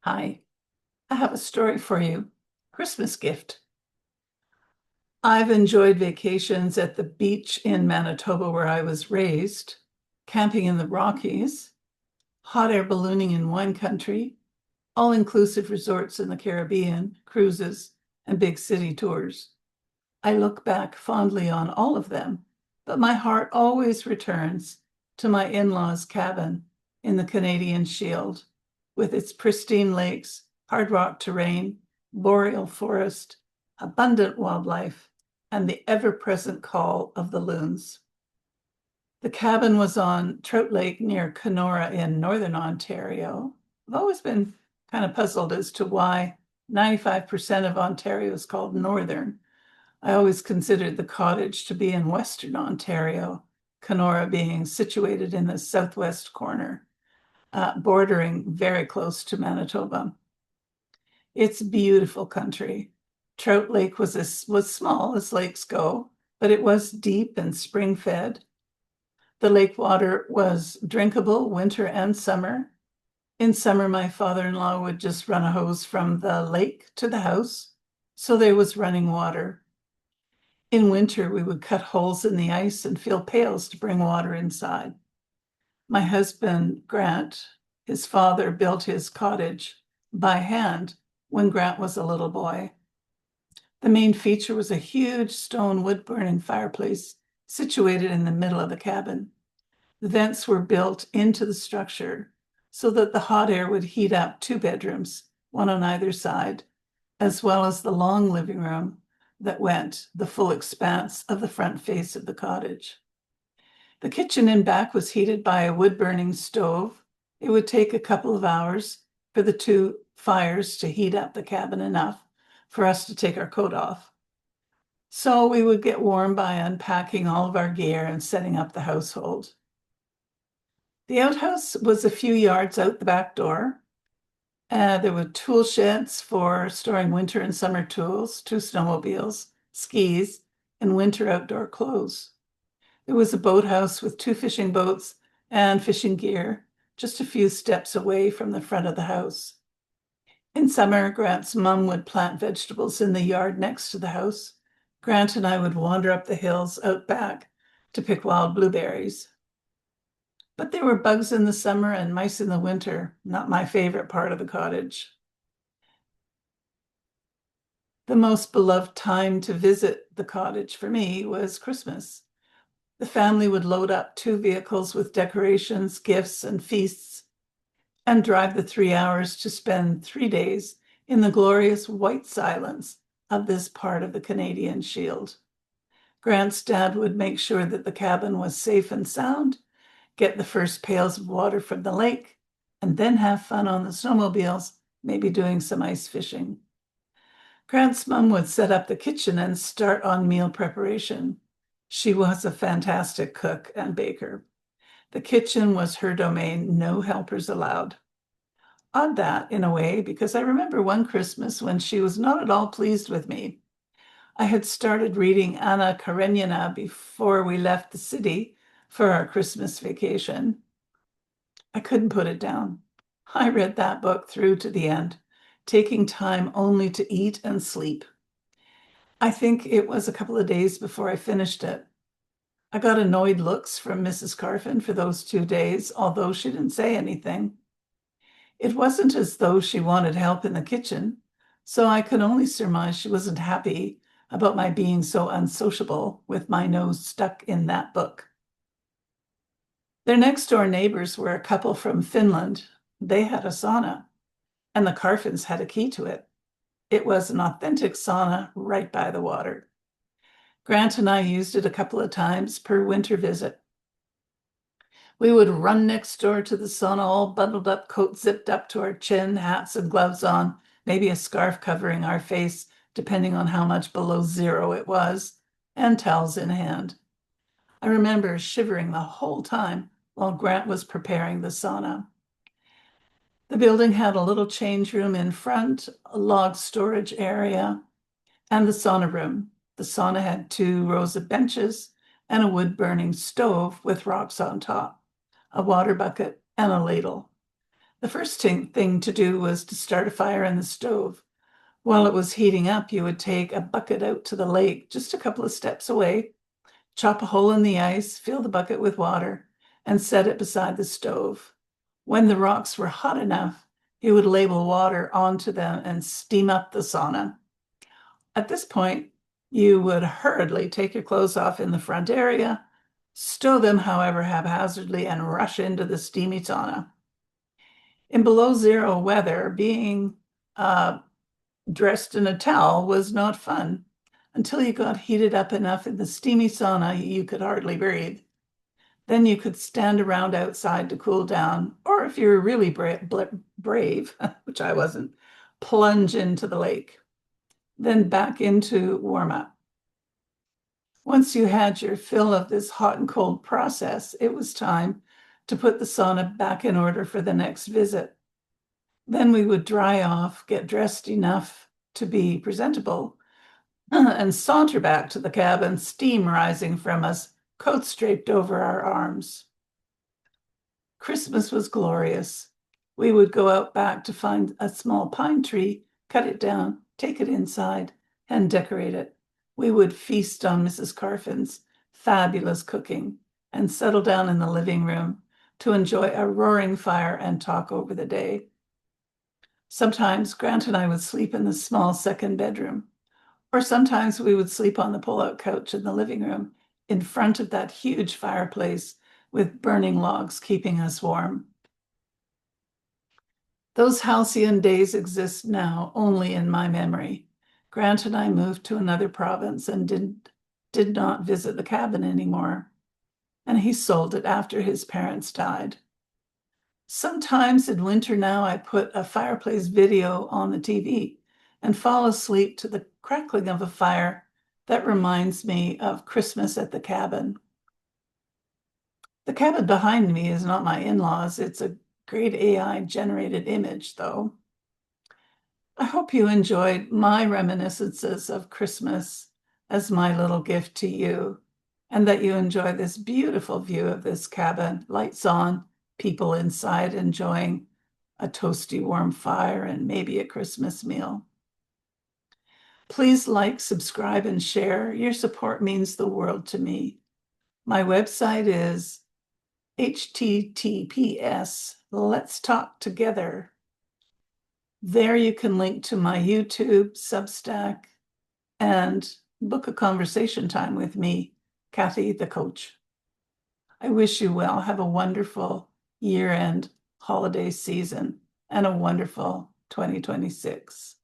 Hi, I have a story for you. Christmas gift. I've enjoyed vacations at the beach in Manitoba where I was raised, camping in the Rockies, hot air ballooning in wine country, all-inclusive resorts in the Caribbean, cruises, and big city tours. I look back fondly on all of them, but my heart always returns to my in-laws' cabin in the Canadian Shield, with its pristine lakes, hard rock terrain, boreal forest, abundant wildlife, and the ever-present call of the loons. The cabin was on Trout Lake near Kenora in northern Ontario. I've always been kind of puzzled as to why 95% of Ontario is called northern. I always considered the cottage to be in Western Ontario, Kenora being situated in the southwest corner, bordering very close to Manitoba. It's beautiful country. Trout Lake was small as lakes go, but it was deep and spring-fed. The lake water was drinkable winter and summer. In summer, my father-in-law would just run a hose from the lake to the house, so there was running water. In winter, we would cut holes in the ice and fill pails to bring water inside. My husband, Grant, his father, built his cottage by hand when Grant was a little boy. The main feature was a huge stone wood-burning fireplace situated in the middle of the cabin. The vents were built into the structure so that the hot air would heat up two bedrooms, one on either side, as well as the long living room that went the full expanse of the front face of the cottage. The kitchen in back was heated by a wood-burning stove. It would take a couple of hours for the two fires to heat up the cabin enough for us to take our coat off. So we would get warm by unpacking all of our gear and setting up the household. The outhouse was a few yards out the back door. There were tool sheds for storing winter and summer tools, two snowmobiles, skis, and winter outdoor clothes. There was a boathouse with two fishing boats and fishing gear, just a few steps away from the front of the house. In summer, Grant's mom would plant vegetables in the yard next to the house. Grant and I would wander up the hills out back to pick wild blueberries. But there were bugs in the summer and mice in the winter, not my favorite part of the cottage. The most beloved time to visit the cottage for me was Christmas. The family would load up two vehicles with decorations, gifts, and feasts, and drive the 3 hours to spend 3 days in the glorious white silence of this part of the Canadian Shield. Grant's dad would make sure that the cabin was safe and sound, get the first pails of water from the lake, and then have fun on the snowmobiles, maybe doing some ice fishing. Grant's mom would set up the kitchen and start on meal preparation. She was a fantastic cook and baker. The kitchen was her domain, no helpers allowed. Odd that, in a way, because I remember one Christmas when she was not at all pleased with me. I had started reading Anna Karenina before we left the city for our Christmas vacation. I couldn't put it down. I read that book through to the end, taking time only to eat and sleep. I think it was a couple of days before I finished it. I got annoyed looks from Mrs. Carphin for those 2 days, although she didn't say anything. It wasn't as though she wanted help in the kitchen, so I could only surmise she wasn't happy about my being so unsociable with my nose stuck in that book. Their next-door neighbors were a couple from Finland. They had a sauna, and the Carphins had a key to it. It was an authentic sauna right by the water. Grant and I used it a couple of times per winter visit. We would run next door to the sauna, all bundled up, coat zipped up to our chin, hats and gloves on, maybe a scarf covering our face, depending on how much below zero it was, and towels in hand. I remember shivering the whole time while Grant was preparing the sauna. The building had a little change room in front, a log storage area, and the sauna room. The sauna had 2 rows of benches and a wood-burning stove with rocks on top, a water bucket, and a ladle. The first thing to do was to start a fire in the stove. While it was heating up, you would take a bucket out to the lake, just a couple of steps away, chop a hole in the ice, fill the bucket with water, and set it beside the stove. When the rocks were hot enough, you would ladle water onto them and steam up the sauna. At this point, you would hurriedly take your clothes off in the front area, stow them, however, haphazardly, and rush into the steamy sauna. In below zero weather, being dressed in a towel was not fun until you got heated up enough in the steamy sauna you could hardly breathe. Then you could stand around outside to cool down, or if you were really brave, which I wasn't, plunge into the lake, then back into warm up. Once you had your fill of this hot and cold process, it was time to put the sauna back in order for the next visit. Then we would dry off, get dressed enough to be presentable, and saunter back to the cabin, steam rising from us, coats draped over our arms. Christmas was glorious. We would go out back to find a small pine tree, cut it down, take it inside, and decorate it. We would feast on Mrs. Carphin's fabulous cooking and settle down in the living room to enjoy a roaring fire and talk over the day. Sometimes Grant and I would sleep in the small second bedroom, or sometimes we would sleep on the pull-out couch in the living room in front of that huge fireplace with burning logs keeping us warm. Those halcyon days exist now only in my memory. Grant and I moved to another province and did not visit the cabin anymore, and he sold it after his parents died. Sometimes in winter now, I put a fireplace video on the TV and fall asleep to the crackling of a fire that reminds me of Christmas at the cabin. The cabin behind me is not my in-laws. It's a great AI-generated image, though. I hope you enjoyed my reminiscences of Christmas as my little gift to you, and that you enjoy this beautiful view of this cabin, lights on, people inside enjoying a toasty warm fire and maybe a Christmas meal. Please like, subscribe, and share. Your support means the world to me. My website is https Let's Talk Together. There you can link to my YouTube, Substack, and book a conversation time with me, Cathy the coach. I wish you well. Have a wonderful year-end holiday season and a wonderful 2026.